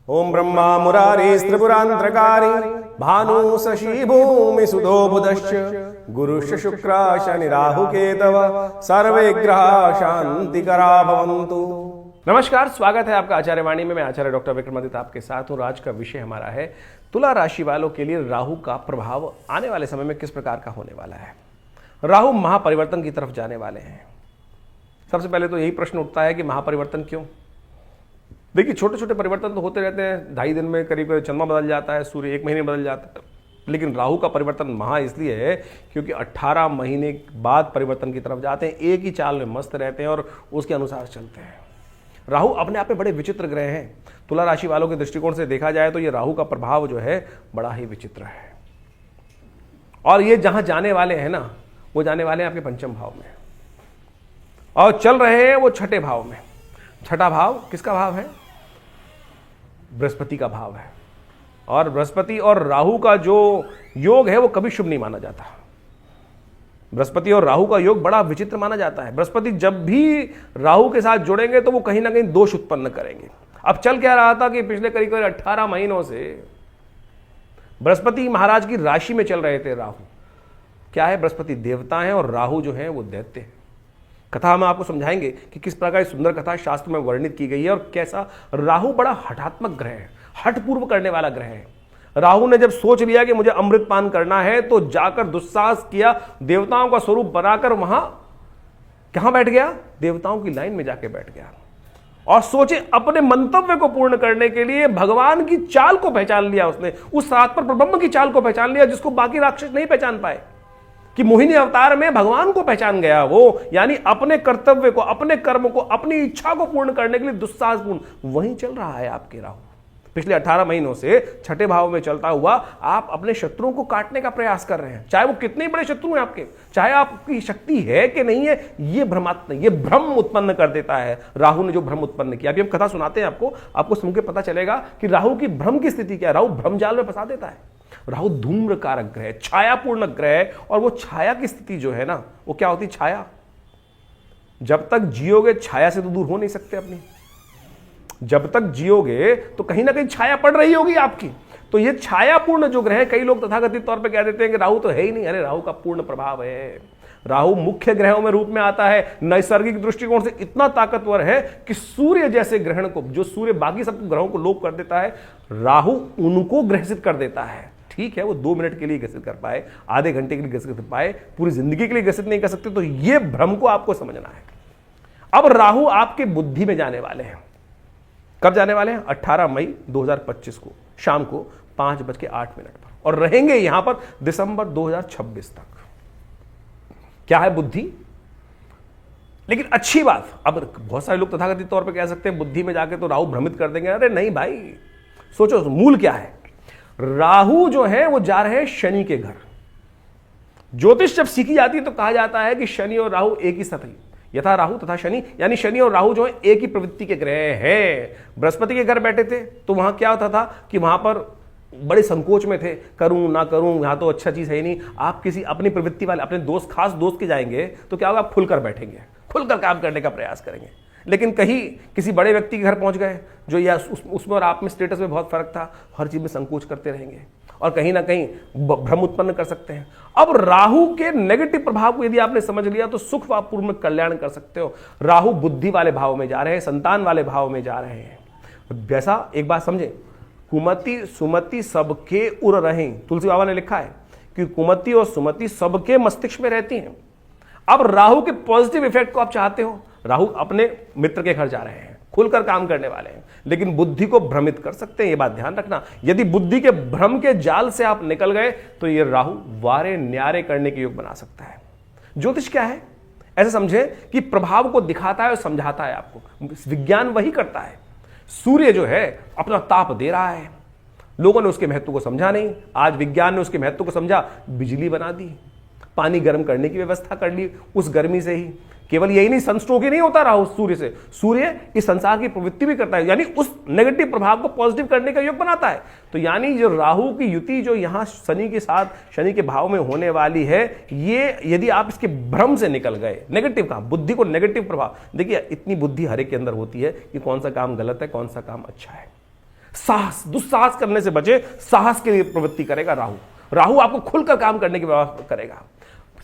ओम ब्रह्मा मुरारी त्रिपुरांतरकारी भानु शशि भूमि सुधो बुधश्च गुरुश्च शुक्र शनि राहु केतव सर्वे ग्रह शांतिकरा भवन्तु। नमस्कार, स्वागत है आपका आचार्य वाणी में। मैं आचार्य डॉक्टर विक्रमादित्य आपके साथ हूँ। आज का विषय हमारा है तुला राशि वालों के लिए राहु का प्रभाव आने वाले समय में किस प्रकार का होने वाला है। राहु महापरिवर्तन की तरफ जाने वाले हैं। सबसे पहले तो यही प्रश्न उठता है कि महापरिवर्तन क्यों। देखिए, छोटे छोटे परिवर्तन तो होते रहते हैं। 2.5 दिन में करीब चंद्रमा बदल जाता है, सूर्य 1 महीने बदल जाता है, लेकिन राहु का परिवर्तन महा इसलिए है क्योंकि 18 महीने बाद परिवर्तन की तरफ जाते हैं। एक ही चाल में मस्त रहते हैं और उसके अनुसार चलते हैं। राहु अपने आप में बड़े विचित्र ग्रह हैं। तुला राशि वालों के दृष्टिकोण से देखा जाए तो ये राहु का प्रभाव जो है बड़ा ही विचित्र है। और ये जहां जाने वाले हैं ना, वो जाने वाले हैं आपके पंचम भाव में और चल रहे हैं वो छठे भाव में। छठा भाव किसका भाव है? बृहस्पति का भाव है। और बृहस्पति और राहु का जो योग है वो कभी शुभ नहीं माना जाता। बृहस्पति और राहु का योग बड़ा विचित्र माना जाता है। बृहस्पति जब भी राहु के साथ जुड़ेंगे तो वो कहीं ना कहीं दोष उत्पन्न करेंगे। अब चल क्या रहा था कि पिछले करीब 18 महीनों से बृहस्पति महाराज की राशि में चल रहे थे। राहु क्या है? बृहस्पति देवता है और राहु जो है वो दैत्य है। कथा हम आपको समझाएंगे कि किस प्रकार सुंदर कथा शास्त्र में वर्णित की गई है और कैसा राहु बड़ा हठात्मक ग्रह है, हठपूर्व करने वाला ग्रह है। राहु ने जब सोच लिया कि मुझे अमृत पान करना है तो जाकर दुस्साहस किया, देवताओं का स्वरूप बनाकर वहां कहां बैठ गया? देवताओं की लाइन में जाके बैठ गया और सोचे अपने मंतव्य को पूर्ण करने के लिए भगवान की चाल को पहचान लिया। उसने उस रात पर ब्रह्म की चाल को पहचान लिया जिसको बाकी राक्षस नहीं पहचान पाए, कि मोहिनी अवतार में भगवान को पहचान गया वो। यानी अपने कर्तव्य को, अपने कर्म को, अपनी इच्छा को पूर्ण करने के लिए दुस्साहसपूर्ण वहीं चल रहा है आपके राहु। पिछले 18 महीनों से छठे भाव में चलता हुआ आप अपने शत्रुओं को काटने का प्रयास कर रहे हैं, चाहे वो कितने बड़े शत्रु हैं आपके, चाहे आपकी शक्ति है कि नहीं है। ये भ्रम उत्पन्न कर देता है। राहु ने जो भ्रम उत्पन्न किया, अभी हम कथा सुनाते हैं आपको सुन के पता चलेगा कि राहु की भ्रम की स्थिति क्या है। राहु भ्रमजाल में फंसा देता है। राहु धूम्र कारक ग्रह, छायापूर्ण ग्रह। और वो छाया की स्थिति जो है ना, वो क्या होती? छाया। जब तक जियोगे छाया से तो दूर हो नहीं सकते अपनी। जब तक जियोगे तो कहीं ना कहीं छाया पड़ रही होगी आपकी। तो ये छायापूर्ण जो ग्रह है, कई लोग तथाकथित तौर पे कह देते हैं कि राहु तो है ही नहीं। अरे राहु का पूर्ण प्रभाव है। राहु मुख्य ग्रहों में रूप में आता है। नैसर्गिक दृष्टिकोण से इतना ताकतवर है कि सूर्य जैसे ग्रहण को, जो सूर्य बाकी सब ग्रहों को लोप कर देता है, राहु उनको ग्रसित कर देता है। ठीक है, वो 2 मिनट के लिए ग्रसित कर पाए, आधे घंटे के लिए ग्रसित कर पाए, पूरी जिंदगी के लिए ग्रसित नहीं कर सकते। तो ये भ्रम को आपको समझना है। अब राहु आपके बुद्धि में जाने वाले हैं। कब जाने वाले हैं? 18 मई 2025 को शाम को 5:08 पर, और रहेंगे यहां पर दिसंबर 2026 तक। क्या है? बुद्धि। लेकिन अच्छी बात, अब बहुत सारे लोग तथाकथित तौर पे कह सकते हैं बुद्धि में जाके तो राहु भ्रमित कर देंगे। अरे नहीं भाई, सोचो मूल क्या है। राहु जो है वो जा रहे हैं शनि के घर। ज्योतिष जब सीखी जाती है तो कहा जाता है कि शनि और राहु एक ही साथ, यथा राहु तथा शनि, यानी शनि और राहु जो है एक ही प्रवृत्ति के ग्रह हैं। बृहस्पति के घर बैठे थे तो वहां क्या होता था कि वहां पर बड़े संकोच में थे, करूं ना करूं, यहां तो अच्छा चीज है ही नहीं। आप किसी अपनी प्रवृत्ति वाले अपने दोस्त, खास दोस्त के जाएंगे तो क्या होगा? आप खुलकर बैठेंगे, खुलकर काम करने का प्रयास करेंगे। लेकिन कहीं किसी बड़े व्यक्ति के घर पहुंच गए जो या उसमें और आप में स्टेटस में बहुत फर्क था, हर चीज में संकोच करते रहेंगे और कहीं ना कहीं भ्रम उत्पन्न कर सकते हैं। अब राहु के नेगेटिव प्रभाव को यदि आपने समझ लिया तो सुख व पूर्ण कल्याण कर सकते हो। राहु बुद्धि वाले भाव में जा रहे हैं, संतान वाले भाव में जा रहे हैं। जैसा एक बात समझे, कुमति सुमति सबके उर रहें, तुलसी बाबा ने लिखा है कि कुमति और सुमति सबके मस्तिष्क में रहती हैं। अब राहु के पॉजिटिव इफेक्ट को आप चाहते हो। राहु अपने मित्र के घर जा रहे हैं, खुलकर काम करने वाले हैं, लेकिन बुद्धि को भ्रमित कर सकते हैं। ये बात ध्यान रखना। यदि बुद्धि के भ्रम के जाल से आप निकल गए तो ये राहु वारे न्यारे करने के योग बना सकता है। ज्योतिष क्या है? ऐसे समझे कि प्रभाव को दिखाता है और समझाता है आपको। विज्ञान वही करता है। सूर्य जो है अपना ताप दे रहा है, लोगों ने उसके महत्व को समझा नहीं। आज विज्ञान ने उसके महत्व को समझा, बिजली बना दी, पानी गर्म करने की व्यवस्था कर ली उस गर्मी से ही। केवल यही नहीं, सनस्ट्रोक ही नहीं होता राहु सूर्य से, सूर्य इस संसार की प्रवृत्ति भी करता है, यानी उस नेगेटिव प्रभाव को पॉजिटिव करने का योग बनाता है। तो यानी जो राहु की युति जो यहां शनि के साथ, शनि के भाव में होने वाली है, ये यदि आप इसके भ्रम से निकल गए, नेगेटिव का, बुद्धि को नेगेटिव प्रभाव, देखिए इतनी बुद्धि हर एक के अंदर होती है कि कौन सा काम गलत है, कौन सा काम अच्छा है। साहस, दुस्साहस करने से बचे, साहस के लिए प्रवृत्ति करेगा राहु। राहु आपको खुलकर काम करने की व्यवस्था करेगा।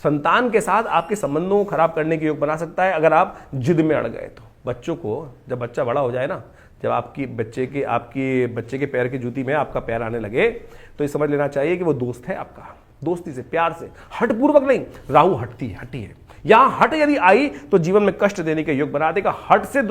संतान के साथ आपके संबंधों को खराब करने के योग बना सकता है अगर आप जिद में अड़ गए तो। बच्चों को, जब बच्चा बड़ा हो जाए ना, जब आपके बच्चे के पैर की जूती में आपका पैर आने लगे, तो ये समझ लेना चाहिए कि वो दोस्त है आपका। दोस्ती से, प्यार से, हठपूर्वक नहीं। राहु हटी है। यहां हट यदि आई तो जीवन में कष्ट देने के योग बना देगा। हट से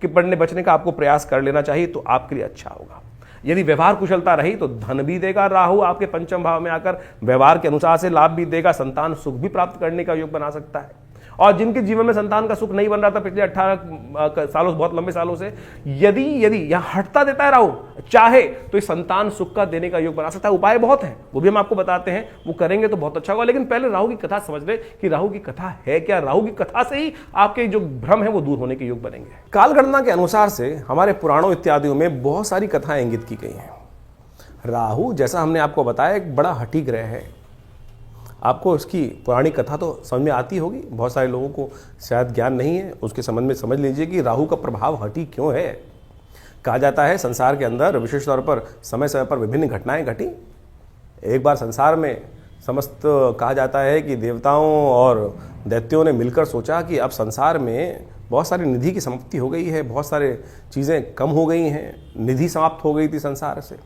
पढ़ने बचने का आपको प्रयास कर लेना चाहिए, तो आपके लिए अच्छा होगा। यदि व्यवहार कुशलता रही तो धन भी देगा राहु आपके पंचम भाव में आकर, व्यवहार के अनुसार से लाभ भी देगा, संतान सुख भी प्राप्त करने का योग बना सकता है। और जिनके जीवन में संतान का सुख नहीं बन रहा था पिछले 18 सालों, बहुत लंबे सालों से, यदि यहां हटता देता है राहु, चाहे तो इस संतान सुख का देने का योग बना सकता है। उपाय बहुत है, वो भी हम आपको बताते हैं, वो करेंगे तो बहुत अच्छा होगा। लेकिन पहले राहु की कथा समझ ले कि राहु की कथा है क्या। राहु की कथा से ही आपके जो भ्रम है वो दूर होने के योग बनेंगे। कालगणना के अनुसार से हमारे पुराणों इत्यादियों में बहुत सारी कथाएं इंगित की गई हैं। राहु, जैसा हमने आपको बताया, एक बड़ा हठी ग्रह है। आपको उसकी पौराणिक कथा तो समझ में आती होगी, बहुत सारे लोगों को शायद ज्ञान नहीं है, उसके संबंध में समझ लीजिए कि राहु का प्रभाव हठी क्यों है। कहा जाता है संसार के अंदर विशेष तौर पर समय समय पर विभिन्न घटनाएं घटी। एक बार संसार में समस्त, कहा जाता है कि देवताओं और दैत्यों ने मिलकर सोचा कि अब संसार में बहुत सारी निधि की समाप्ति हो गई है, बहुत सारे चीज़ें कम हो गई हैं, निधि समाप्त हो गई थी संसार से।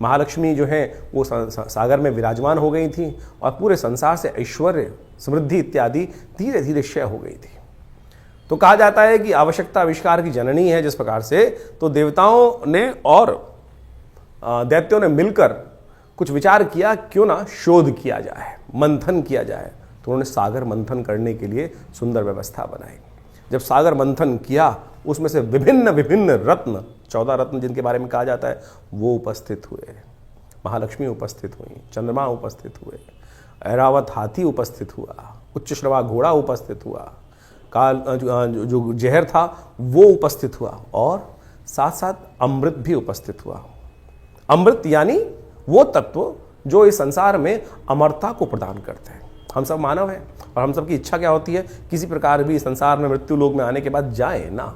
महालक्ष्मी जो है वो सागर में विराजमान हो गई थी और पूरे संसार से ऐश्वर्य, समृद्धि इत्यादि धीरे धीरे क्षय हो गई थी। तो कहा जाता है कि आवश्यकता आविष्कार की जननी है। जिस प्रकार से तो देवताओं ने और दैत्यों ने मिलकर कुछ विचार किया, क्यों ना शोध किया जाए, मंथन किया जाए। तो उन्होंने सागर मंथन करने के लिए सुंदर व्यवस्था बनाई। जब सागर मंथन किया, उसमें से विभिन्न विभिन्न रत्न, 14 रत्न जिनके बारे में कहा जाता है, वो उपस्थित हुए। महालक्ष्मी उपस्थित हुई, चंद्रमा उपस्थित हुए, ऐरावत हाथी उपस्थित हुआ, उच्च श्रवा घोड़ा उपस्थित हुआ, काल जो जहर था वो उपस्थित हुआ, और साथ साथ अमृत भी उपस्थित हुआ। अमृत यानी वो तत्व जो इस संसार में अमरता को प्रदान करते हैं। हम सब मानव हैं और हम सब की इच्छा क्या होती है, किसी प्रकार भी संसार में मृत्यु लोक में आने के बाद जाए ना,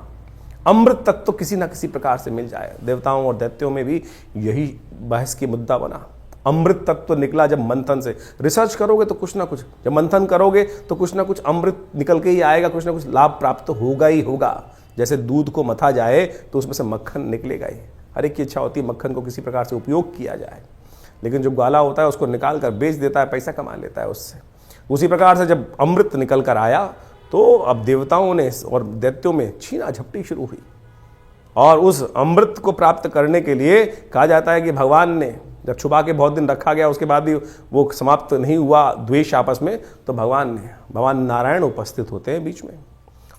अमृत तत्व तो किसी ना किसी प्रकार से मिल जाए। देवताओं और दैत्यों में भी यही बहस की मुद्दा बना। अमृत तत्व तो निकला जब मंथन से। रिसर्च करोगे तो कुछ ना कुछ, जब मंथन करोगे तो कुछ ना कुछ अमृत निकल के ही आएगा, कुछ ना कुछ लाभ प्राप्त होगा ही होगा। जैसे दूध को मथा जाए तो उसमें से मक्खन निकलेगा ही। हर एक की इच्छा होती है मक्खन को किसी प्रकार से उपयोग किया जाए, लेकिन जो ग्वाला होता है उसको निकाल कर बेच देता है, पैसा कमा लेता है उससे। उसी प्रकार से जब अमृत निकल कर आया तो अब देवताओं ने और दैत्यों में छीना झपटी शुरू हुई, और उस अमृत को प्राप्त करने के लिए कहा जाता है कि भगवान ने जब छुपा के बहुत दिन रखा गया, उसके बाद भी वो समाप्त नहीं हुआ द्वेष आपस में, तो भगवान नारायण उपस्थित होते हैं बीच में,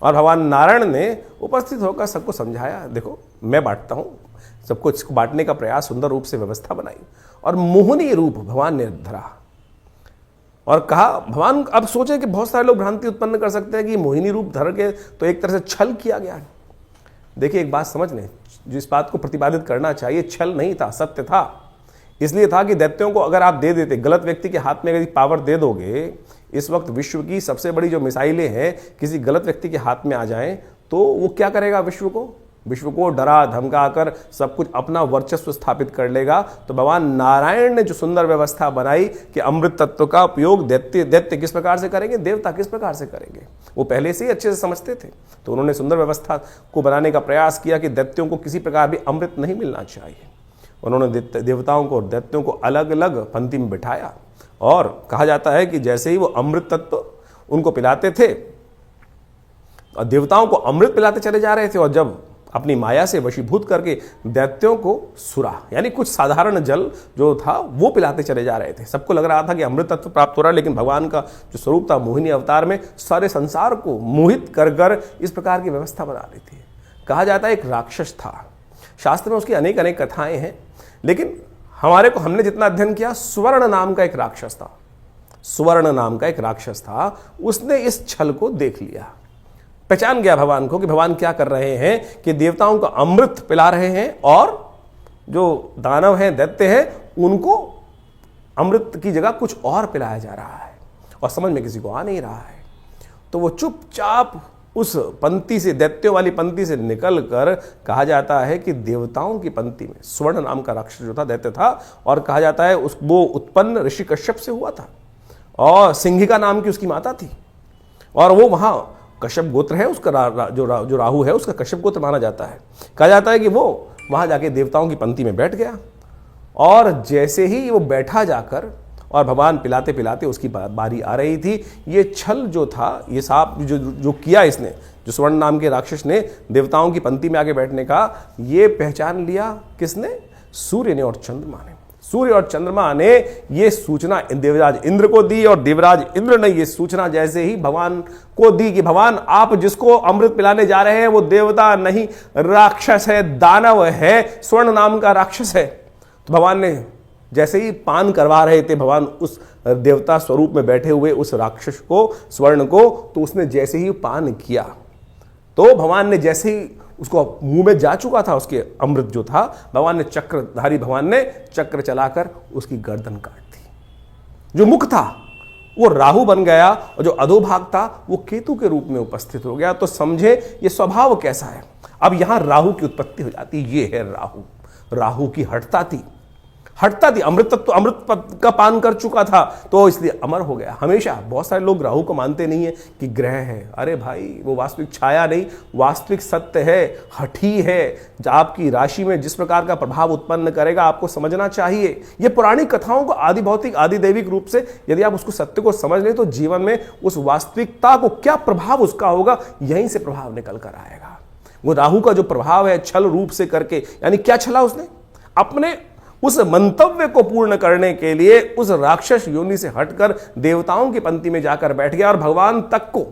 और भगवान नारायण ने उपस्थित होकर सबको समझाया, देखो मैं बांटता हूँ, सबको इसको बांटने का प्रयास, सुंदर रूप से व्यवस्था बनाई, और मोहिनी रूप भगवान ने धरा और कहा। भगवान अब सोचे कि बहुत सारे लोग भ्रांति उत्पन्न कर सकते हैं कि मोहिनी रूप धर के तो एक तरह से छल किया गया है। देखिए एक बात समझ लें, जिस बात को प्रतिपादित करना चाहिए, छल नहीं था, सत्य था। इसलिए था कि दैत्यों को अगर आप दे देते, गलत व्यक्ति के हाथ में अगर पावर दे दोगे, इस वक्त विश्व की सबसे बड़ी जो मिसाइलें हैं किसी गलत व्यक्ति के हाथ में आ जाएं, तो वो क्या करेगा, विश्व को डरा धमका कर सब कुछ अपना वर्चस्व स्थापित कर लेगा। तो भगवान नारायण ने जो सुंदर व्यवस्था बनाई कि अमृत तत्व का उपयोग दैत्य किस प्रकार से करेंगे, देवता किस प्रकार से करेंगे, वो पहले से ही अच्छे से समझते थे। तो उन्होंने सुंदर व्यवस्था को बनाने का प्रयास किया कि दैत्यों को किसी प्रकार भी अमृत नहीं मिलना चाहिए। उन्होंने देवताओं को और दैत्यों को अलग अलग पंक्ति में बिठाया, और कहा जाता है कि जैसे ही वो अमृत तत्व उनको पिलाते थे, और देवताओं को अमृत पिलाते चले जा रहे थे, और जब अपनी माया से वशीभूत करके दैत्यों को सुरा यानी कुछ साधारण जल जो था वो पिलाते चले जा रहे थे। सबको लग रहा था कि अमृत तत्व प्राप्त हो रहा है, लेकिन भगवान का जो स्वरूप था मोहिनी अवतार में सारे संसार को मोहित कर कर इस प्रकार की व्यवस्था बना रही थी। कहा जाता है एक राक्षस था, शास्त्र में उसकी अनेक अनेक कथाएं हैं, लेकिन हमने जितना अध्ययन किया, स्वर्ण नाम का एक राक्षस था। स्वर्ण नाम का एक राक्षस था, उसने इस छल को देख लिया, पहचान गया भगवान को कि भगवान क्या कर रहे हैं कि देवताओं को अमृत पिला रहे हैं, और जो दानव हैं, दैत्य हैं, उनको अमृत की जगह कुछ और पिलाया जा रहा है, और समझ में किसी को आ नहीं रहा है। तो वो चुपचाप उस पंक्ति से, दैत्यों वाली पंक्ति से निकल कर कहा जाता है कि देवताओं की पंक्ति में स्वर्ण नाम का राक्षस जो था, दैत्य था, और कहा जाता है वो उत्पन्न ऋषि कश्यप से हुआ था और सिंहिका नाम की उसकी माता थी, और वो वहां कश्यप गोत्र है उसका, जो राहु है उसका कश्यप गोत्र माना जाता है। कहा जाता है कि वो वहां जाके देवताओं की पंक्ति में बैठ गया, और जैसे ही वो बैठा जाकर और भगवान पिलाते पिलाते उसकी बारी आ रही थी, ये छल जो था, ये सांप जो किया इसने, जो स्वर्ण नाम के राक्षस ने देवताओं की पंक्ति में आके बैठने का, ये पहचान लिया किसने? सूर्य ने और चंद्रमा ने। सूर्य और चंद्रमा ने ये सूचना देवराज इंद्र को दी, और देवराज इंद्र ने ये सूचना जैसे ही भगवान को दी कि भगवान आप जिसको अमृत पिलाने जा रहे हैं वो देवता नहीं, राक्षस है, दानव है, स्वर्ण नाम का राक्षस है। तो भगवान ने जैसे ही पान करवा रहे थे भगवान उस देवता स्वरूप में बैठे हुए उस राक्षस को, स्वर्ण को, तो उसने जैसे ही पान किया तो भगवान ने जैसे ही उसको मुंह में जा चुका था उसके अमृत जो था, भगवान ने चक्रधारी भगवान ने चक्र चलाकर उसकी गर्दन काट दी। जो मुख था वो राहु बन गया और जो अधोभाग था वो केतु के रूप में उपस्थित हो गया। तो समझे ये स्वभाव कैसा है। अब यहां राहु की उत्पत्ति हो जाती, ये है राहु। राहु की हठता थी, अमृत तत्व, अमृत का पान कर चुका था तो इसलिए अमर हो गया। हमेशा बहुत सारे लोग राहु को मानते नहीं है कि ग्रह है। अरे भाई वो वास्तविक छाया नहीं, वास्तविक सत्य है, हठी है। आपकी राशि में जिस प्रकार का प्रभाव उत्पन्न करेगा आपको समझना चाहिए। ये पुरानी कथाओं को आदि भौतिक आदि दैविक रूप से यदि आप उसको सत्य को समझ लें तो जीवन में उस वास्तविकता को क्या प्रभाव उसका होगा, यहीं से प्रभाव निकल कर आएगा। वो राहु का जो प्रभाव है छल रूप से करके, यानी क्या छला उसने? अपने उस मंतव्य को पूर्ण करने के लिए उस राक्षस योनि से हटकर देवताओं की पंक्ति में जाकर बैठ गया और भगवान तक को,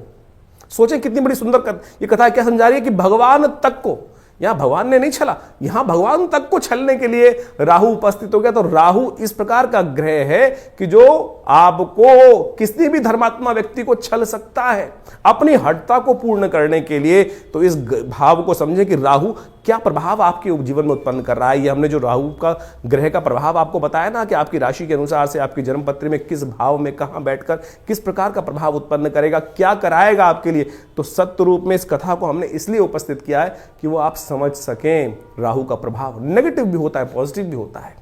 सोचें कितनी बड़ी सुंदर ये कथा क्या समझा रही है कि भगवान तक को, यहां भगवान ने नहीं छला, यहां भगवान तक को छलने के लिए राहु उपस्थित हो गया। तो राहु इस प्रकार का ग्रह है कि जो आपको, किसी भी धर्मात्मा व्यक्ति को छल सकता है अपनी हठता को पूर्ण करने के लिए। तो इस भाव को समझें कि राहु क्या प्रभाव आपके जीवन में उत्पन्न कर रहा है। ये हमने जो राहु का ग्रह का प्रभाव आपको बताया ना कि आपकी राशि के अनुसार से आपकी जन्म पत्री में किस भाव में कहां बैठकर किस प्रकार का प्रभाव उत्पन्न करेगा, क्या कराएगा आपके लिए। तो सत्य रूप में इस कथा को हमने इसलिए उपस्थित किया है कि वो आप समझ सकें राहु का प्रभाव नेगेटिव भी होता है, पॉजिटिव भी होता है।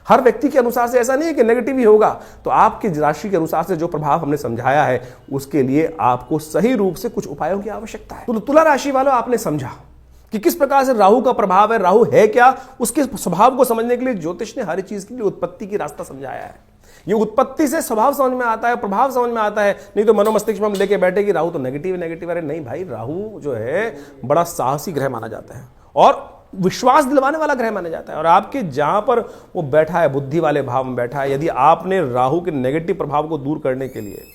हर व्यक्ति के अनुसार से ऐसा नहीं है कि नेगेटिव ही होगा। तो आपकी राशि के अनुसार से जो प्रभाव हमने समझाया है उसके लिए आपको सही रूप से कुछ उपायों की आवश्यकता है। तो तुला राशि वालों, आपने समझा कि किस प्रकार से राहु का प्रभाव है, राहु है क्या, उसके स्वभाव को समझने के लिए ज्योतिष ने हर चीज के लिए उत्पत्ति की रास्ता समझाया है। ये उत्पत्ति से स्वभाव समझ में आता है, प्रभाव समझ में आता है। नहीं तो मनोमस्तिष्क में हम लेके बैठे कि राहु तो नेगेटिव नेगेटिव। अरे नहीं भाई, राहु जो है बड़ा साहसी ग्रह माना जाता है और विश्वास दिलवाने वाला ग्रह माना जाता है। और आपके जहां पर वो बैठा है, बुद्धि वाले भाव में बैठा है, यदि आपने राहु के नेगेटिव प्रभाव को दूर करने के लिए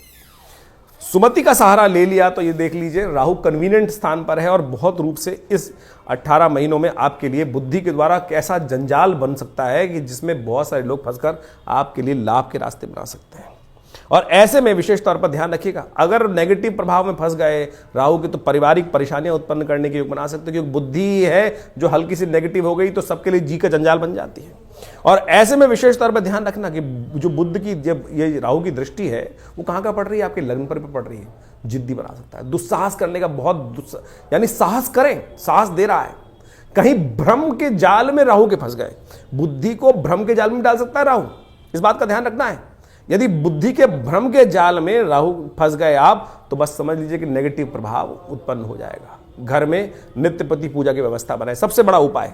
सुमति का सहारा ले लिया तो ये देख लीजिए राहु कन्वीनियंट स्थान पर है और बहुत रूप से इस 18 महीनों में आपके लिए बुद्धि के द्वारा कैसा जंजाल बन सकता है कि जिसमें बहुत सारे लोग फंसकर आपके लिए लाभ के रास्ते बना सकते हैं। और ऐसे में विशेष तौर पर ध्यान रखिएगा, अगर नेगेटिव प्रभाव में फंस गए राहु के तो पारिवारिक परेशानियां उत्पन्न करने के योग बना सकते हैं, क्योंकि बुद्धि है जो हल्की सी नेगेटिव हो गई तो सबके लिए जी का जंजाल बन जाती है। और ऐसे में विशेष तौर पर ध्यान रखना कि जो बुद्ध की जब ये राहु की दृष्टि है वो कहां का पड़ रही है, आपके लग्न पर पड़ रही है, जिद्दी बना सकता है, दुस्साहस करने का बहुत यानी साहस करें, साहस दे रहा है। कहीं भ्रम के जाल में राहु के फंस गए, बुद्धि को भ्रम के जाल में डाल सकता है राहु, इस बात का ध्यान रखना है। यदि बुद्धि के भ्रम के जाल में राहु फंस गए आप तो बस समझ लीजिए कि नेगेटिव प्रभाव उत्पन्न हो जाएगा। घर में नित्यपति पूजा की व्यवस्था बनाए, सबसे बड़ा उपाय।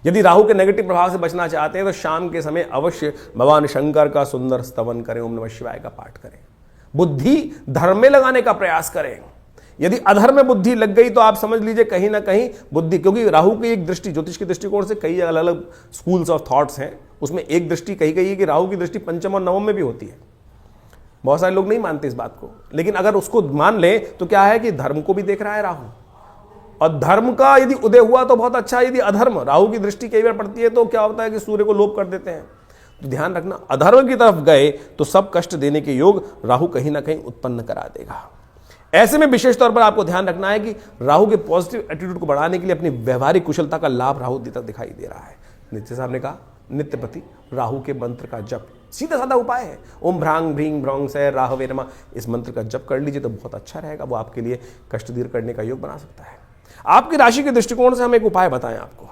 यदि राहु के नेगेटिव प्रभाव से बचना चाहते हैं तो शाम के समय अवश्य भगवान शंकर का सुंदर स्तवन करें, ओम नमः शिवाय का पाठ करें, बुद्धि धर्म में लगाने का प्रयास करें। यदि अधर्म में बुद्धि लग गई तो आप समझ लीजिए कहीं ना कहीं बुद्धि, क्योंकि राहु की एक दृष्टि ज्योतिष के दृष्टिकोण से कई अलग अलग स्कूल्स ऑफ थॉट्स हैं, उसमें एक दृष्टि कही गई है कि राहु की दृष्टि पंचम और नवम में भी होती है। बहुत सारे लोग नहीं मानते इस बात को, लेकिन अगर उसको मान ले तो क्या है कि धर्म को भी देख रहा है राहु, और धर्म का यदि उदय हुआ तो बहुत अच्छा। यदि अधर्म, राहु की दृष्टि कई बार पड़ती है तो क्या होता है कि सूर्य को लोप कर देते हैं। तो ध्यान रखना, अधर्म की तरफ गए तो सब कष्ट देने के योग राहु कहीं ना कहीं उत्पन्न करा देगा। ऐसे में विशेष तौर पर आपको ध्यान रखना है कि राहु के पॉजिटिव एटीट्यूड को बढ़ाने के लिए अपनी व्यवहारिक कुशलता का लाभ राहु देता दिखाई दे रहा है। नीचे साहब ने कहा नित्यपति राहु के मंत्र का जप, सीधा साधा उपाय है। ओम भ्रांग भ्रीं भ्रौं से राहवे नमः, इस मंत्र का जप कर लीजिए तो बहुत अच्छा रहेगा, वो आपके लिए कष्ट दूर करने का योग बना सकता है। आपकी राशि के दृष्टिकोण से हम एक उपाय बताएं आपको।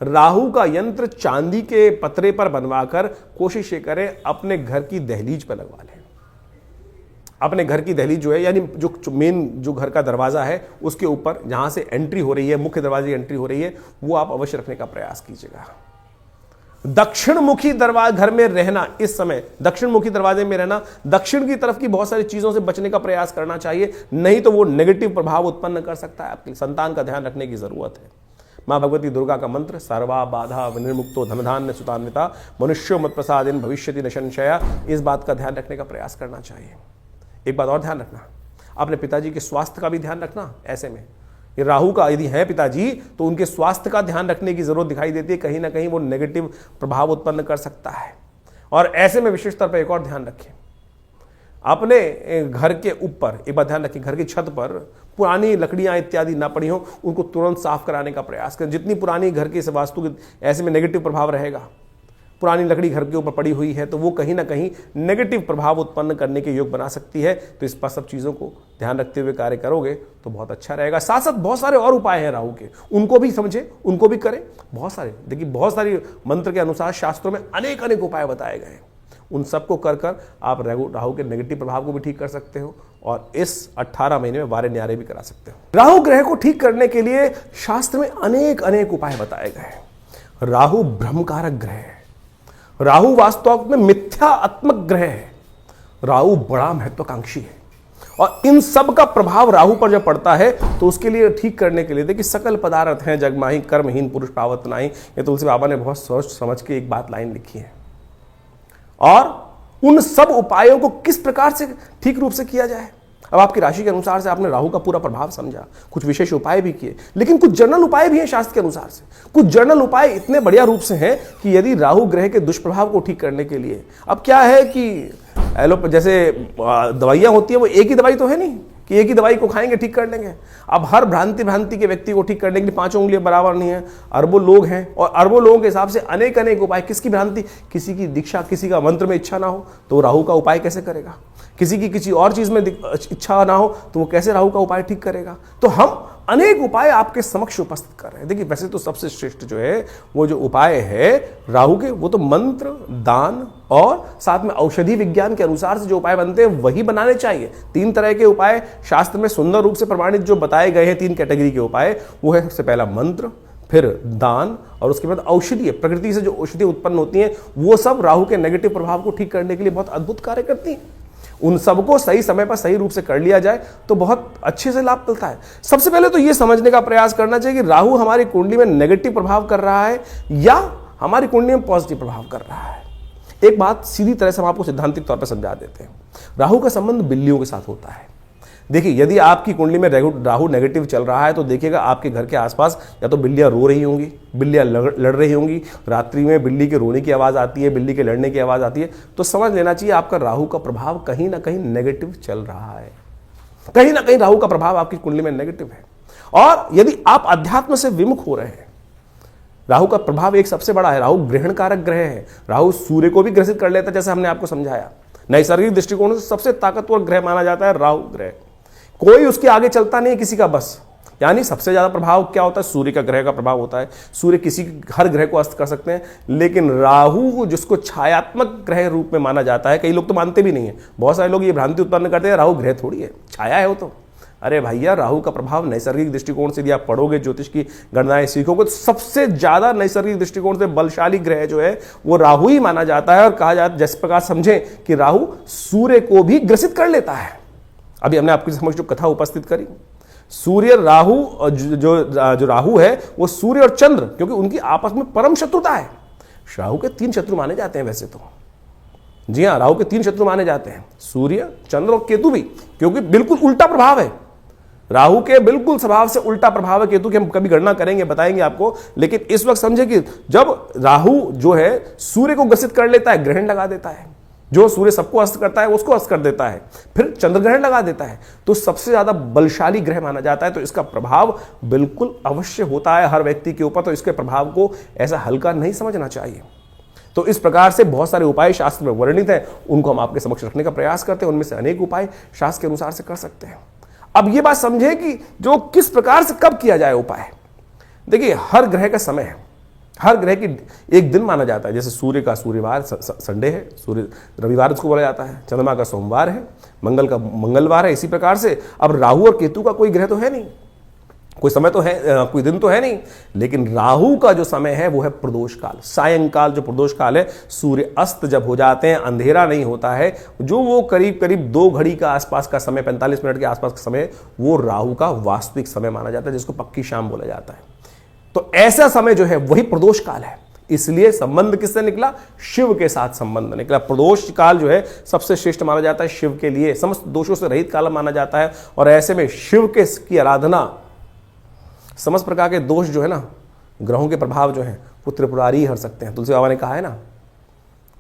राहु का यंत्र चांदी के पतरे पर बनवाकर कोशिश ये करें अपने घर की दहलीज पर लगवा लें। अपने घर की दहलीज जो है, यानी जो मेन जो घर का दरवाजा है उसके ऊपर जहां से एंट्री हो रही है, मुख्य दरवाजे की एंट्री हो रही है, वो आप अवश्य रखने का प्रयास कीजिएगा। दक्षिण मुखी दरवाजा घर में रहना, इस समय दक्षिण मुखी दरवाजे में रहना, दक्षिण की तरफ की बहुत सारी चीजों से बचने का प्रयास करना चाहिए, नहीं तो वो नेगेटिव प्रभाव उत्पन्न कर सकता है। आपके संतान का ध्यान रखने की जरूरत है। मां भगवती दुर्गा का मंत्र सर्वा बाधा निर्मुक्तो धनधान्य सुतान्विता मनुष्यो मत प्रसादेन भविष्यति न संशया, इस बात का ध्यान रखने का प्रयास करना चाहिए। एक बात और ध्यान रखना, अपने पिताजी के स्वास्थ्य का भी ध्यान रखना। ऐसे में ये राहु का यदि है पिताजी तो उनके स्वास्थ्य का ध्यान रखने की जरूरत दिखाई देती है, कहीं ना कहीं वो नेगेटिव प्रभाव उत्पन्न कर सकता है। और ऐसे में विशेष तौर पर एक और ध्यान रखें, अपने घर के ऊपर एक बात ध्यान रखें, घर की छत पर पुरानी लकड़ियां इत्यादि ना पड़ी हो, उनको तुरंत साफ कराने का प्रयास करें। जितनी पुरानी घर की वास्तु की ऐसे में नेगेटिव प्रभाव रहेगा, पुरानी लकड़ी घर के ऊपर पड़ी हुई है तो वो कहीं ना कहीं नेगेटिव प्रभाव उत्पन्न करने के योग बना सकती है। तो इस पर सब चीज़ों को ध्यान रखते हुए कार्य करोगे तो बहुत अच्छा रहेगा। साथ साथ बहुत सारे और उपाय हैं राहु के, उनको भी समझें, उनको भी करें। बहुत सारे, देखिए बहुत सारी मंत्र के अनुसार शास्त्रों में अनेक अनेक उपाय बताए गए हैं। उन सबको कर कर आप राहु के नेगेटिव प्रभाव को भी ठीक कर सकते हो और इस 18 महीने में वारे न्यारे भी करा सकते हो। राहु ग्रह को ठीक करने के लिए शास्त्र में अनेक अनेक उपाय बताए गए हैं। राहु भ्रमकारक ग्रह है, राहु वास्तव में मिथ्यात्मक ग्रह है, राहु बड़ा महत्वाकांक्षी है और इन सब का प्रभाव राहु पर जब पड़ता है तो उसके लिए ठीक करने के लिए देखिए सकल पदार्थ हैं जग माही कर्महीन पुरुष पावत नाहीं, ये तुलसी बाबा ने बहुत सोच समझ के एक बात लाइन लिखी है। और उन सब उपायों को किस प्रकार से ठीक रूप से किया जाए, अब आपकी राशि के अनुसार से आपने राहु का पूरा प्रभाव समझा, कुछ विशेष उपाय भी किए, लेकिन कुछ जनरल उपाय भी हैं शास्त्र के अनुसार से। कुछ जनरल उपाय इतने बढ़िया रूप से हैं कि यदि राहु ग्रह के दुष्प्रभाव को ठीक करने के लिए, अब क्या है कि जैसे दवाइयां होती है, वो एक ही दवाई तो है नहीं कि एक ही दवाई को खाएंगे ठीक कर लेंगे। अब हर भ्रांति के व्यक्ति को ठीक करने के लिए 5 उंगलियां बराबर नहीं है, अरबों लोग हैं और अरबों लोगों के हिसाब से अनेक अनेक उपाय। किसकी भ्रांति, किसी की दीक्षा, किसी का मंत्र में इच्छा ना हो तो राहु का उपाय कैसे करेगा, किसी की किसी और चीज में इच्छा ना हो तो वो कैसे राहु का उपाय ठीक करेगा। तो हम अनेक उपाय आपके समक्ष उपस्थित कर रहे हैं। देखिए वैसे तो सबसे श्रेष्ठ जो है वो जो उपाय है राहु के, वो तो मंत्र, दान और साथ में औषधि विज्ञान के अनुसार से जो उपाय बनते हैं वही बनाने चाहिए। 3 तरह के उपाय शास्त्र में सुंदर रूप से प्रमाणित जो बताए गए हैं, 3 कैटेगरी के उपाय, वो है सबसे पहला मंत्र, फिर दान और उसके बाद औषधि, प्रकृति से जो औषधि उत्पन्न होती हैं वो सब राहु के नेगेटिव प्रभाव को ठीक करने के लिए बहुत अद्भुत कार्य करती हैं। उन सबको सही समय पर सही रूप से कर लिया जाए तो बहुत अच्छे से लाभ मिलता है। सबसे पहले तो यह समझने का प्रयास करना चाहिए कि राहु हमारी कुंडली में नेगेटिव प्रभाव कर रहा है या हमारी कुंडली में पॉजिटिव प्रभाव कर रहा है। एक बात सीधी तरह से हम आपको सिद्धांतिक तौर पर समझा देते हैं। राहु का संबंध बिल्लियों के साथ होता है। देखिए यदि आपकी कुंडली में राहु नेगेटिव चल रहा है तो देखिएगा आपके घर के आसपास या तो बिल्लियां रो रही होंगी, बिल्लियां लड़ रही होंगी, रात्रि में बिल्ली के रोने की आवाज़ आती है, बिल्ली के लड़ने की आवाज़ आती है, तो समझ लेना चाहिए आपका राहु का प्रभाव कहीं ना कहीं नेगेटिव चल रहा है। कहीं ना कहीं राहु का प्रभाव आपकी कुंडली में नेगेटिव है। और यदि आप अध्यात्म से विमुख हो रहे हैं, राहु का प्रभाव एक सबसे बड़ा है, राहु ग्रहण कारक ग्रह है। राहु सूर्य को भी ग्रसित कर लेता है, जैसे हमने आपको समझाया। नैसर्गिक दृष्टिकोण से सबसे ताकतवर ग्रह माना जाता है राहु ग्रह, कोई उसके आगे चलता नहीं है किसी का बस। यानी सबसे ज्यादा प्रभाव क्या होता है, सूर्य का ग्रह का प्रभाव होता है। सूर्य किसी हर ग्रह को अस्त कर सकते हैं, लेकिन राहु जिसको छायात्मक ग्रह रूप में माना जाता है, कई लोग तो मानते भी नहीं है, बहुत सारे लोग ये भ्रांति उत्पन्न करते हैं राहु ग्रह थोड़ी है, छाया है वो तो। अरे भैया राहु का प्रभाव नैसर्गिक दृष्टिकोण से यदि आप पढ़ोगे, ज्योतिष की गणनाएं सीखोगे, तो सबसे ज्यादा नैसर्गिक दृष्टिकोण से बलशाली ग्रह जो है वो राहु ही माना जाता है। और कहा जाता है, जिस प्रकार समझें कि राहु सूर्य को भी ग्रसित कर लेता है। अभी हमने आपके समक्ष जो कथा उपस्थित करी, सूर्य राहु, जो राहु है वो सूर्य और चंद्र, क्योंकि उनकी आपस में परम शत्रुता है। राहु के 3 शत्रु माने जाते हैं वैसे तो, जी हाँ, राहु के 3 शत्रु माने जाते हैं, सूर्य, चंद्र और केतु भी, क्योंकि बिल्कुल उल्टा प्रभाव है राहु के, बिल्कुल स्वभाव से उल्टा प्रभाव है केतु की। हम कभी गणना करेंगे, बताएंगे आपको, लेकिन इस वक्त समझे कि जब राहु जो है सूर्य को ग्रसित कर लेता है, ग्रहण लगा देता है, जो सूर्य सबको अस्त करता है उसको अस्त कर देता है, फिर चंद्रग्रहण लगा देता है, तो सबसे ज्यादा बलशाली ग्रह माना जाता है। तो इसका प्रभाव बिल्कुल अवश्य होता है हर व्यक्ति के ऊपर, तो इसके प्रभाव को ऐसा हल्का नहीं समझना चाहिए। तो इस प्रकार से बहुत सारे उपाय शास्त्र में वर्णित हैं, उनको हम आपके समक्ष रखने का प्रयास करते हैं। उनमें से अनेक उपाय शास्त्र के अनुसार से कर सकते हैं। अब यह बात समझे कि जो किस प्रकार से कब किया जाए उपाय। देखिए, हर ग्रह का समय है, हर ग्रह की एक दिन माना जाता है। जैसे सूर्य का सूर्यवार संडे है, सूर्य रविवार उसको बोला जाता है, चंद्रमा का सोमवार है, मंगल का मंगलवार है। इसी प्रकार से अब राहु और केतु का कोई ग्रह तो है नहीं, कोई समय तो है, कोई दिन तो है नहीं, लेकिन राहु का जो समय है वो है प्रदोष काल, सायंकाल जो प्रदोष काल है। सूर्य अस्त जब हो जाते हैं, अंधेरा नहीं होता है, जो वो करीब करीब 2 घड़ी का आसपास का समय, 45 मिनट के आसपास का समय, वो राहु का वास्तविक समय माना जाता है, जिसको पक्की शाम बोला जाता है। तो ऐसा समय जो है वही प्रदोष काल है। इसलिए संबंध किससे निकला? शिव के साथ संबंध निकला। प्रदोष काल जो है सबसे श्रेष्ठ माना जाता है शिव के लिए, समस्त दोषों से रहित काल माना जाता है। और ऐसे में शिव के की आराधना, समस्त प्रकार के दोष जो है ना, ग्रहों के प्रभाव जो है वो त्रिपुरारी हर सकते हैं। तुलसी बाबा ने कहा है ना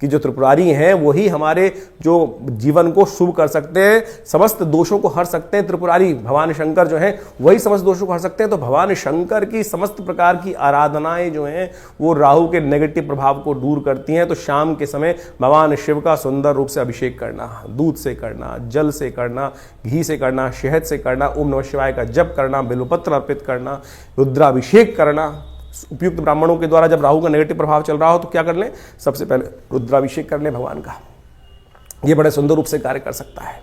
कि जो त्रिपुरारी हैं वही हमारे जो जीवन को शुभ कर सकते हैं, समस्त दोषों को हर सकते हैं। त्रिपुरारी भगवान शंकर जो हैं वही समस्त दोषों को हर सकते हैं। तो भगवान शंकर की समस्त प्रकार की आराधनाएं जो हैं वो राहु के नेगेटिव प्रभाव को दूर करती हैं। तो शाम के समय भगवान शिव का सुंदर रूप से अभिषेक करना, दूध से करना, जल से करना, घी से करना, शहद से करना, ओम नमः शिवाय का जप करना, बिल्वपत्र अर्पित करना, रुद्राभिषेक करना। उपयुक्त ब्राह्मणों के द्वारा जब राहु का नेगेटिव प्रभाव चल रहा हो तो क्या कर लें? सबसे पहले रुद्राभिषेक कर लें भगवान का। यह बड़े सुंदर रूप से कार्य कर सकता है।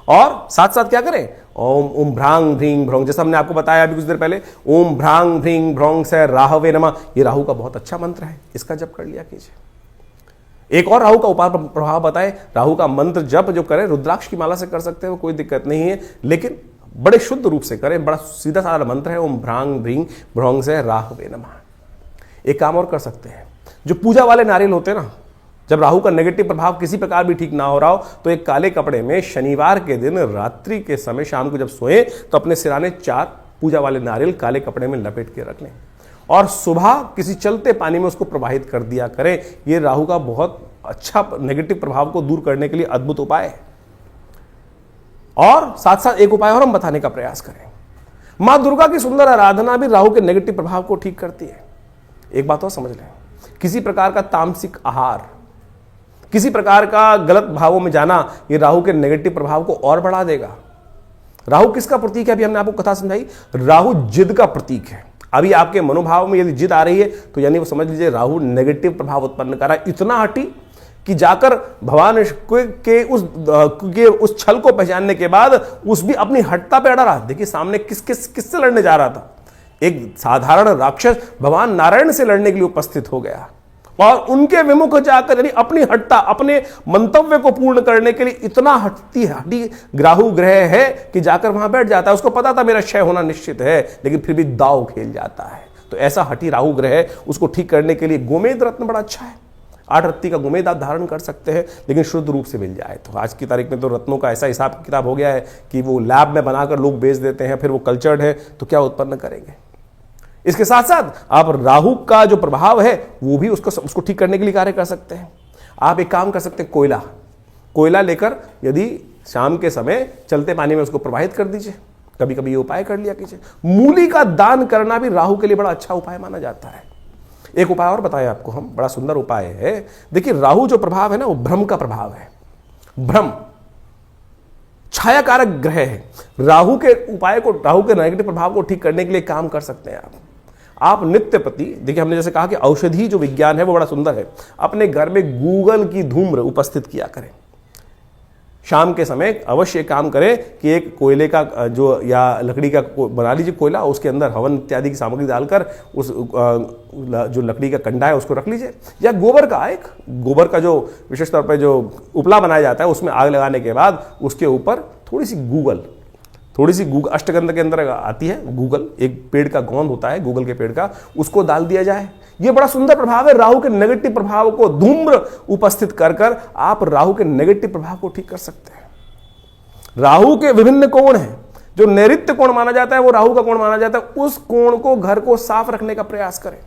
और साथ साथ क्या करें? ओम ओम भ्रांग भ्रींग भ्रौंग, जैसा हमने आपको बताया अभी कुछ देर पहले, ओम भ्रांग भ्रींग भ्रौंग से राहवे नमः, ये राहु का बहुत अच्छा मंत्र है, इसका जप कर लिया कीजिए। एक और राहु का उपाय प्रभाव बताए, राहु का मंत्र जप जो करें रुद्राक्ष की माला से कर सकते हैं, वो कोई दिक्कत नहीं है, लेकिन बड़े शुद्ध रूप से करें। बड़ा सीधा साधा मंत्र है, ओम भ्रांग भ्रींग भ्रौंग से राहवे नमः। एक काम और कर सकते हैं, जो पूजा वाले नारियल होते हैं ना, जब राहु का नेगेटिव प्रभाव किसी प्रकार भी ठीक ना हो रहा हो, तो एक काले कपड़े में शनिवार के दिन रात्रि के समय शाम को जब सोए तो अपने सिराने 4 पूजा वाले नारियल काले कपड़े में लपेट के रख लें और सुबह किसी चलते पानी में उसको प्रवाहित कर दिया करें। यह राहु का बहुत अच्छा नेगेटिव प्रभाव को दूर करने के लिए अद्भुत उपाय है। और साथ साथ एक उपाय और हम बताने का प्रयास करें, मां दुर्गा की सुंदर आराधना भी राहु के नेगेटिव प्रभाव को ठीक करती है। एक बात और समझ लें, किसी प्रकार का तामसिक आहार, किसी प्रकार का गलत भावों में जाना, यह राहु के नेगेटिव प्रभाव को और बढ़ा देगा। राहु किसका प्रतीक है? अभी हमने आपको कथा समझाई, राहु जिद का प्रतीक है। अभी आपके मनोभाव में यदि जिद आ रही है तो यानी वो समझ लीजिए राहु नेगेटिव प्रभाव उत्पन्न कर रहा है। इतना हटी कि जाकर भगवान के उस छल को पहचानने के बाद उस भी अपनी हटता पे अड़ा रहा। देखिए सामने किससे लड़ने जा रहा था, एक साधारण राक्षस भगवान नारायण से लड़ने के लिए उपस्थित हो गया और उनके विमुख जाकर यानी अपनी हटता, अपने मंतव्य को पूर्ण करने के लिए इतना हटी राहु ग्रह है कि जाकर वहां बैठ जाता है। उसको पता था मेरा क्षय होना निश्चित है, लेकिन फिर भी दाव खेल जाता है। तो ऐसा हटी राहु ग्रह है, उसको ठीक करने के लिए गोमेद रत्न बड़ा अच्छा है। 8 रत्ती का गोमेद आप धारण कर सकते हैं, लेकिन शुद्ध रूप से मिल जाए। तो आज की तारीख में तो रत्नों का ऐसा हिसाब किताब हो गया है कि वो लैब में बनाकर लोग बेच देते हैं, फिर वो कल्चर्ड है तो क्या उत्पन्न करेंगे। इसके साथ साथ आप राहु का जो प्रभाव है वो भी उसको ठीक करने के लिए कार्य कर सकते हैं। आप एक काम कर सकते हैं, कोयला लेकर यदि शाम के समय चलते पानी में उसको प्रवाहित कर दीजिए। कभी कभी ये उपाय कर लिया कीजिए। मूली का दान करना भी राहु के लिए बड़ा अच्छा उपाय माना जाता है। एक उपाय और बताया आपको हम, बड़ा सुंदर उपाय है। देखिए राहु जो प्रभाव है ना, वो भ्रम का प्रभाव है। भ्रम छाया कारक ग्रह है। राहु के उपाय को, राहु के नेगेटिव प्रभाव को ठीक करने के लिए काम कर सकते हैं आप नित्य प्रति। देखिए हमने जैसे कहा कि औषधि जो विज्ञान है वो बड़ा सुंदर है। अपने घर में गूगल की धूम्र उपस्थित किया करें। शाम के समय अवश्य काम करें कि एक कोयले का जो या लकड़ी का बना लीजिए कोयला, उसके अंदर हवन इत्यादि की सामग्री डालकर उस जो लकड़ी का कंडा है उसको रख लीजिए। या गोबर का जो विशेष तौर पर जो उपला बनाया जाता है उसमें आग लगाने के बाद उसके ऊपर थोड़ी सी गूगल अष्टगंध के अंदर आती है गूगल, एक पेड़ का गोंद होता है गूगल के पेड़ का, उसको डाल दिया जाए। यह बड़ा सुंदर प्रभाव है। राहु के नेगेटिव प्रभाव को धूम्र उपस्थित कर आप राहु के नेगेटिव प्रभाव को ठीक कर सकते हैं। राहु के विभिन्न कोण हैं। जो नैऋत्य कोण माना जाता है वो राहु का कोण माना जाता है। उस कोण को, घर को साफ रखने का प्रयास करें।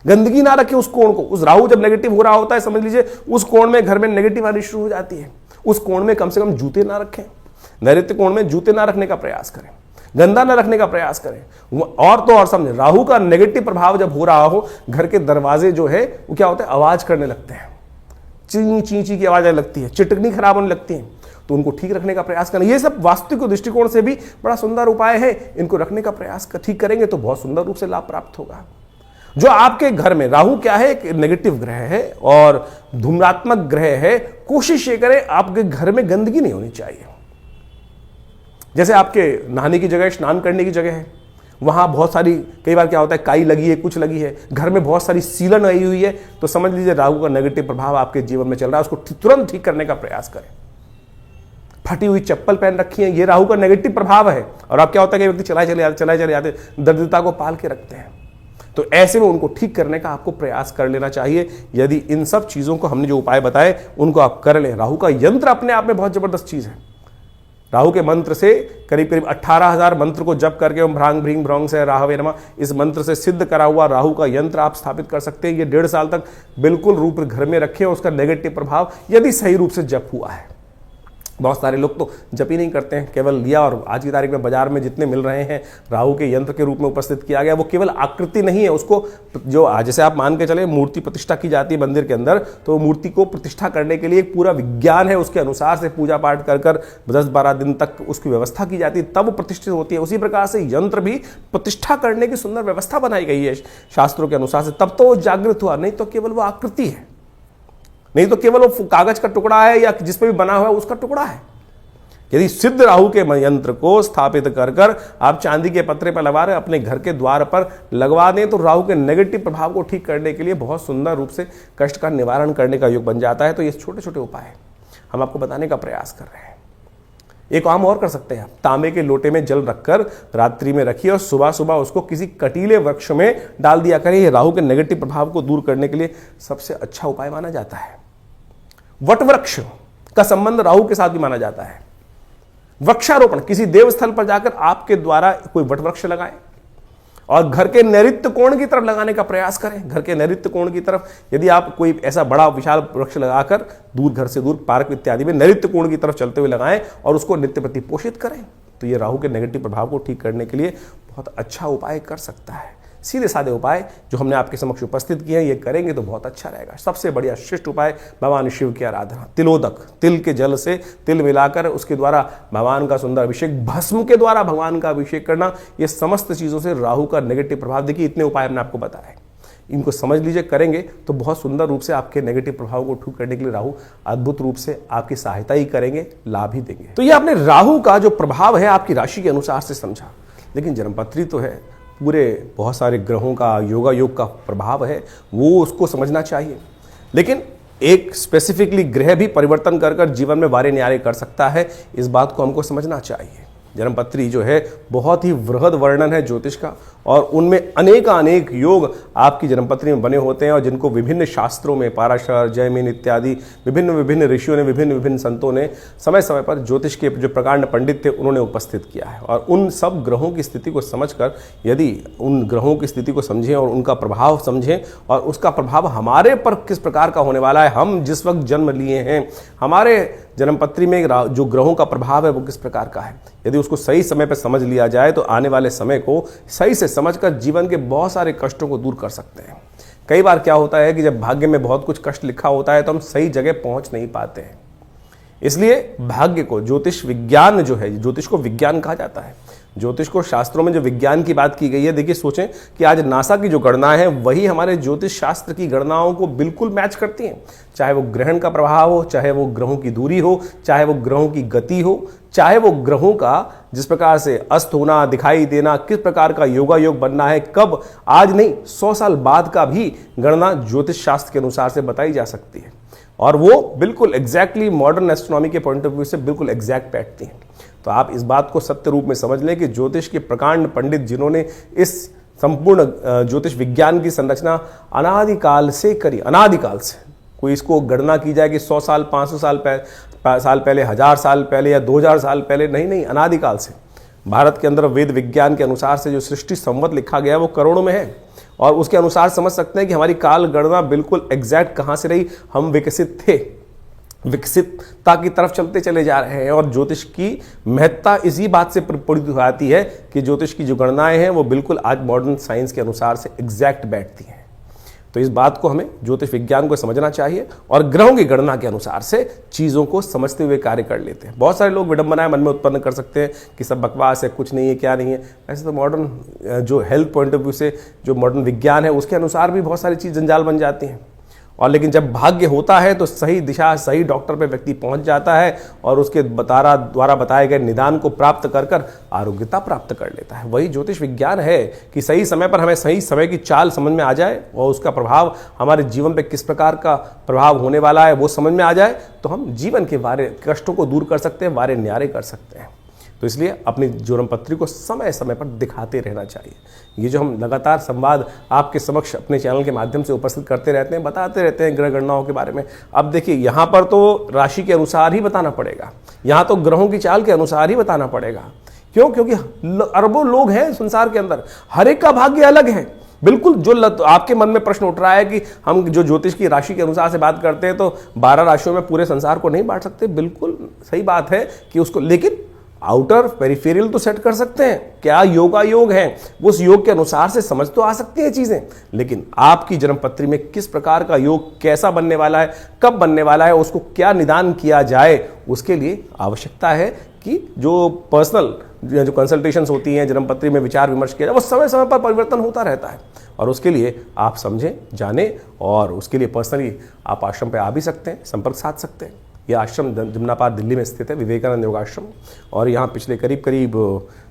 गंदगी ना रखें उस कोण को। उस राहु जब नेगेटिव हो रहा होता है, समझ लीजिए उस कोण में घर में नेगेटिव आनी शुरू हो जाती है। उस कोण में कम से कम जूते ना रखें, नैऋत्य कोण में जूते ना रखने का प्रयास करें, गंदा ना रखने का प्रयास करें। और तो और समझे, राहु का नेगेटिव प्रभाव जब हो रहा हो, घर के दरवाजे जो है वो क्या होते हैं, आवाज करने लगते हैं, ची ची ची की आवाज आने लगती है, चिटकनी खराब होने लगती है, तो उनको ठीक रखने का प्रयास करें। ये सब वास्तु के दृष्टिकोण से भी बड़ा सुंदर उपाय है। इनको रखने का प्रयास ठीक करेंगे तो बहुत सुंदर रूप से लाभ प्राप्त होगा। जो आपके घर में राहु क्या है, एक नेगेटिव ग्रह है और धूम्रात्मक ग्रह है, कोशिश ये करें आपके घर में गंदगी नहीं होनी चाहिए। जैसे आपके नहाने की जगह, स्नान करने की जगह है, वहां बहुत सारी, कई बार क्या होता है, काई लगी है, कुछ लगी है, घर में बहुत सारी सीलन आई हुई है, तो समझ लीजिए राहु का नेगेटिव प्रभाव आपके जीवन में चल रहा है। उसको तुरंत ठीक करने का प्रयास करें। फटी हुई चप्पल पहन रखी है, ये राहु का नेगेटिव प्रभाव है। और अब क्या होता है कि व्यक्ति चलाए चले जाते, दरिद्रता को पाल के रखते हैं, तो ऐसे में उनको ठीक करने का आपको प्रयास कर लेना चाहिए। यदि इन सब चीजों को हमने जो उपाय बताए उनको आप कर लें। राहु का यंत्र अपने आप में बहुत जबरदस्त चीज है। राहु के मंत्र से करीब करीब 18,000 मंत्र को जप करके ओम भ्रांग भ्रीं भ्रौंग से राहवे नमः, इस मंत्र से सिद्ध करा हुआ राहु का यंत्र आप स्थापित कर सकते हैं। ये 1.5 साल तक बिल्कुल रूप घर में रखें। उसका नेगेटिव प्रभाव यदि सही रूप से जप हुआ है, बहुत सारे लोग तो जप ही नहीं करते हैं, केवल लिया और आज की तारीख में बाजार में जितने मिल रहे हैं राहु के यंत्र के रूप में उपस्थित किया गया, वो केवल आकृति नहीं है। उसको जो जैसे आप मान के चले मूर्ति प्रतिष्ठा की जाती है मंदिर के अंदर, तो मूर्ति को प्रतिष्ठा करने के लिए एक पूरा विज्ञान है, उसके अनुसार से पूजा पाठ कर 10-12 दिन तक उसकी व्यवस्था की जाती है, तब प्रतिष्ठित होती है। उसी प्रकार से यंत्र भी प्रतिष्ठा करने की सुंदर व्यवस्था बनाई गई है शास्त्रों के अनुसार से, तब तो वो जागृत हुआ, नहीं तो केवल वो आकृति है, नहीं तो केवल वो कागज का टुकड़ा है या जिस पे भी बना हुआ है उसका टुकड़ा है। यदि सिद्ध राहु के यंत्र को स्थापित कर आप चांदी के पत्रे पर लगा रहे, अपने घर के द्वार पर लगवा दें, तो राहु के नेगेटिव प्रभाव को ठीक करने के लिए बहुत सुंदर रूप से कष्ट का निवारण करने का योग बन जाता है। तो ये छोटे छोटे उपाय हम आपको बताने का प्रयास कर रहे हैं। एक काम और कर सकते हैं आप, तांबे के लोटे में जल रखकर रात्रि में रखिए और सुबह सुबह उसको किसी कटीले वृक्ष में डाल दिया करें। ये राहु के नेगेटिव प्रभाव को दूर करने के लिए सबसे अच्छा उपाय माना जाता है। वट वृक्ष का संबंध राहु के साथ भी माना जाता है। वृक्षारोपण, किसी देवस्थल पर जाकर आपके द्वारा कोई वट वृक्ष लगाएं और घर के नैऋत्य कोण की तरफ लगाने का प्रयास करें। घर के नैऋत्य कोण की तरफ यदि आप कोई ऐसा बड़ा विशाल वृक्ष लगाकर दूर, घर से दूर, पार्क इत्यादि में नैऋत्य कोण की तरफ चलते हुए लगाएं और उसको नित्य प्रति पोषित करें, तो ये राहु के नेगेटिव प्रभाव को ठीक करने के लिए बहुत अच्छा उपाय कर सकता है। सीधे साधे उपाय जो हमने आपके समक्ष उपस्थित किए हैं, ये करेंगे तो बहुत अच्छा रहेगा। सबसे बढ़िया श्रेष्ठ उपाय भगवान शिव की आराधना, तिलोदक, तिल के जल से तिल मिलाकर उसके द्वारा भगवान का सुंदर अभिषेक, भस्म के द्वारा भगवान का अभिषेक करना, ये समस्त चीजों से राहु का नेगेटिव प्रभाव, देखिए इतने उपाय हमने आपको बताए, इनको समझ लीजिए, करेंगे तो बहुत सुंदर रूप से आपके नेगेटिव प्रभाव को ठीक करने के लिए राहु अद्भुत रूप से आपकी सहायता ही करेंगे, लाभ ही देंगे। तो ये आपने राहु का जो प्रभाव है आपकी राशि के अनुसार से समझा, लेकिन जन्मपत्री तो है, पूरे बहुत सारे ग्रहों का योगा योग का प्रभाव है, वो उसको समझना चाहिए। लेकिन एक स्पेसिफिकली ग्रह भी परिवर्तन कर जीवन में वारे न्यारे कर सकता है, इस बात को हमको समझना चाहिए। जन्मपत्री जो है बहुत ही वृहद वर्णन है ज्योतिष का, और उनमें अनेक योग आपकी जन्मपत्री में बने होते हैं, और जिनको विभिन्न शास्त्रों में पाराशर, जैमिन इत्यादि विभिन्न ऋषियों ने, विभिन्न संतों ने समय समय पर ज्योतिष के जो प्रकांड पंडित थे उन्होंने उपस्थित किया है। और उन सब ग्रहों की स्थिति को समझकर, यदि उन ग्रहों की स्थिति को समझें और उनका प्रभाव समझें और उसका प्रभाव हमारे पर किस प्रकार का होने वाला है, हम जिस वक्त जन्म लिए हैं, हमारे जन्मपत्री में जो ग्रहों का प्रभाव है वो किस प्रकार का है, यदि उसको सही समय पर समझ लिया जाए तो आने वाले समय को सही से समझकर जीवन के बहुत सारे कष्टों को दूर कर सकते हैं। कई बार क्या होता है कि जब भाग्य में बहुत कुछ कष्ट लिखा होता है तो हम सही जगह पहुंच नहीं पाते हैं। इसलिए भाग्य को, ज्योतिष विज्ञान जो है, ज्योतिष को विज्ञान कहा जाता है, ज्योतिष को शास्त्रों में जो विज्ञान की बात की गई है, देखिए सोचें कि आज नासा की जो गणनाएं हैं वही हमारे ज्योतिष शास्त्र की गणनाओं को बिल्कुल मैच करती हैं। चाहे वो ग्रहण का प्रभाव हो, चाहे वो ग्रहों की दूरी हो, चाहे वो ग्रहों की गति हो, चाहे वो ग्रहों का जिस प्रकार से अस्त होना, दिखाई देना, किस प्रकार का योगा योग बनना है, कब, आज नहीं 100 साल बाद का भी गणना ज्योतिष शास्त्र के अनुसार से बताई जा सकती है, और वो बिल्कुल एग्जैक्टली मॉडर्न एस्ट्रोनॉमी के पॉइंट ऑफ व्यू से बिल्कुल एग्जैक्ट बैठती हैं। तो आप इस बात को सत्य रूप में समझ लें कि ज्योतिष के प्रकांड पंडित जिन्होंने इस संपूर्ण ज्योतिष विज्ञान की संरचना अनादिकाल से करी, अनादिकाल से, कोई इसको गणना की जाए कि 100 साल, 500 साल पहले, 1000 साल पहले या 2000 साल पहले, नहीं, अनादिकाल से। भारत के अंदर वेद विज्ञान के अनुसार से जो सृष्टि संवत लिखा गया वो करोड़ों में है, और उसके अनुसार समझ सकते हैं कि हमारी काल गणना बिल्कुल एग्जैक्ट कहाँ से रही, हम विकसित थे, विकसितता की तरफ चलते चले जा रहे हैं। और ज्योतिष की महत्ता इसी बात से प्रपूरित हो जाती है कि ज्योतिष की जो गणनाएं हैं वो बिल्कुल आज मॉडर्न साइंस के अनुसार से एग्जैक्ट बैठती हैं। तो इस बात को हमें ज्योतिष विज्ञान को समझना चाहिए और ग्रहों की गणना के अनुसार से चीज़ों को समझते हुए कार्य कर लेते हैं। बहुत सारे लोग विडंबनाएं मन में उत्पन्न कर सकते हैं कि सब बकवास है, कुछ नहीं है, क्या नहीं है। ऐसे तो मॉडर्न जो हेल्थ पॉइंट ऑफ व्यू से जो मॉडर्न विज्ञान है उसके अनुसार भी बहुत सारी चीज़ जंजाल बन जाती हैं। और लेकिन जब भाग्य होता है तो सही दिशा, सही डॉक्टर पे व्यक्ति पहुंच जाता है और उसके द्वारा बताए गए निदान को प्राप्त कर कर आरोग्यता प्राप्त कर लेता है। वही ज्योतिष विज्ञान है कि सही समय पर हमें सही समय की चाल समझ में आ जाए और उसका प्रभाव हमारे जीवन पे किस प्रकार का प्रभाव होने वाला है वो समझ में आ जाए तो हम जीवन के वारे कष्टों को दूर कर सकते हैं, वारे न्यारे कर सकते हैं। तो इसलिए अपनी ज्योरम पत्री को समय समय पर दिखाते रहना चाहिए। ये जो हम लगातार संवाद आपके समक्ष अपने चैनल के माध्यम से उपस्थित करते रहते हैं, बताते रहते हैं ग्रह गणनाओं के बारे में। अब देखिए यहाँ पर तो राशि के अनुसार ही बताना पड़ेगा, यहाँ तो ग्रहों की चाल के अनुसार ही बताना पड़ेगा। क्यों? क्योंकि अरबों लोग हैं संसार के अंदर, हर एक का भाग्य अलग है। बिल्कुल जो आपके मन में प्रश्न उठ रहा है कि हम जो ज्योतिष की राशि के अनुसार से बात करते हैं तो 12 राशियों में पूरे संसार को नहीं बांट सकते, बिल्कुल सही बात है कि उसको, लेकिन आउटर पेरिफेरियल तो सेट कर सकते हैं। क्या योग है, उस योग के अनुसार से समझ तो आ सकती है चीजें, लेकिन आपकी जन्मपत्री में किस प्रकार का योग कैसा बनने वाला है, कब बनने वाला है, उसको क्या निदान किया जाए, उसके लिए आवश्यकता है कि जो पर्सनल जो कंसल्टेशंस होती हैं, जन्मपत्री में विचार विमर्श किया जाए, वो समय समय पर परिवर्तन होता रहता है। और उसके लिए आप समझें, जानें, और उसके लिए पर्सनली आप आश्रम पे आ भी सकते हैं, संपर्क साध सकते हैं। यह आश्रम जमुनापार दिल्ली में स्थित है, विवेकानंद योगाश्रम। और यहाँ पिछले करीब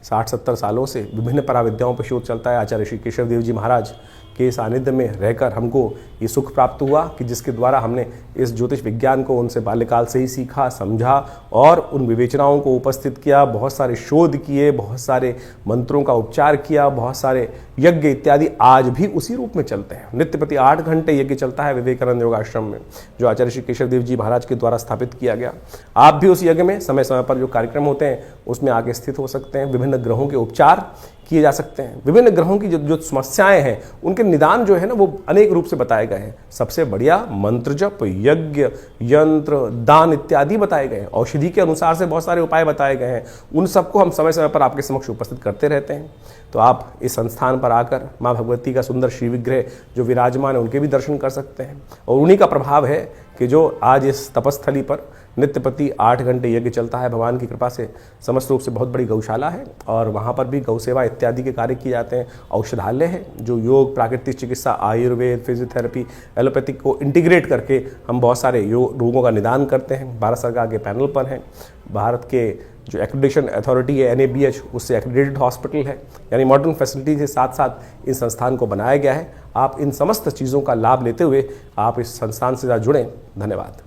60-70 सालों से विभिन्न पराविद्याओं पर शोध चलता है। आचार्य श्री केशव देव जी महाराज के सानिध्य में रहकर हमको ये सुख प्राप्त हुआ कि जिसके द्वारा हमने इस ज्योतिष विज्ञान को उनसे बाल्यकाल से ही सीखा, समझा और उन विवेचनाओं को उपस्थित किया, बहुत सारे शोध किए, बहुत सारे मंत्रों का उपचार किया, बहुत सारे यज्ञ इत्यादि आज भी उसी रूप में चलते हैं। नित्य प्रति 8 घंटे यज्ञ चलता है विवेकानंद योगाश्रम में, जो आचार्य श्री केशव देव जी महाराज के द्वारा स्थापित किया गया। आप भी उस यज्ञ में समय समय पर जो कार्यक्रम होते हैं उसमें आके स्थित हो सकते हैं। विभिन्न ग्रहों के उपचार किए जा सकते हैं। विभिन्न ग्रहों की जो समस्याएं हैं उनके निदान जो है ना वो अनेक रूप से बताए गए हैं। सबसे बढ़िया मंत्र जप, यज्ञ, यंत्र, दान इत्यादि बताए गए हैं। औषधि के अनुसार से बहुत सारे उपाय बताए गए हैं। उन सबको हम समय समय पर आपके समक्ष उपस्थित करते रहते हैं। तो आप इस संस्थान पर आकर माँ भगवती का सुंदर श्री विग्रह जो विराजमान है उनके भी दर्शन कर सकते हैं। और उन्हीं का प्रभाव है कि जो आज इस तपस्थली पर नित्य प्रति 8 घंटे यज्ञ चलता है। भगवान की कृपा से समस्त रूप से बहुत बड़ी गौशाला है और वहाँ पर भी गौ सेवा इत्यादि के कार्य किए जाते हैं। औषधालय है जो योग, प्राकृतिक चिकित्सा, आयुर्वेद, फिजियोथेरेपी, एलोपैथिक को इंटीग्रेट करके हम बहुत सारे रोगों का निदान करते हैं। भारत सरकार के पैनल पर हैं। भारत के जो एक्रेडिटेशन अथॉरिटी है NABH, उससे एक्रेडिटेड हॉस्पिटल है। यानी मॉडर्न फैसिलिटी के साथ साथ इस संस्थान को बनाया गया है। आप इन समस्त चीज़ों का लाभ लेते हुए आप इस संस्थान से जुड़ें। धन्यवाद।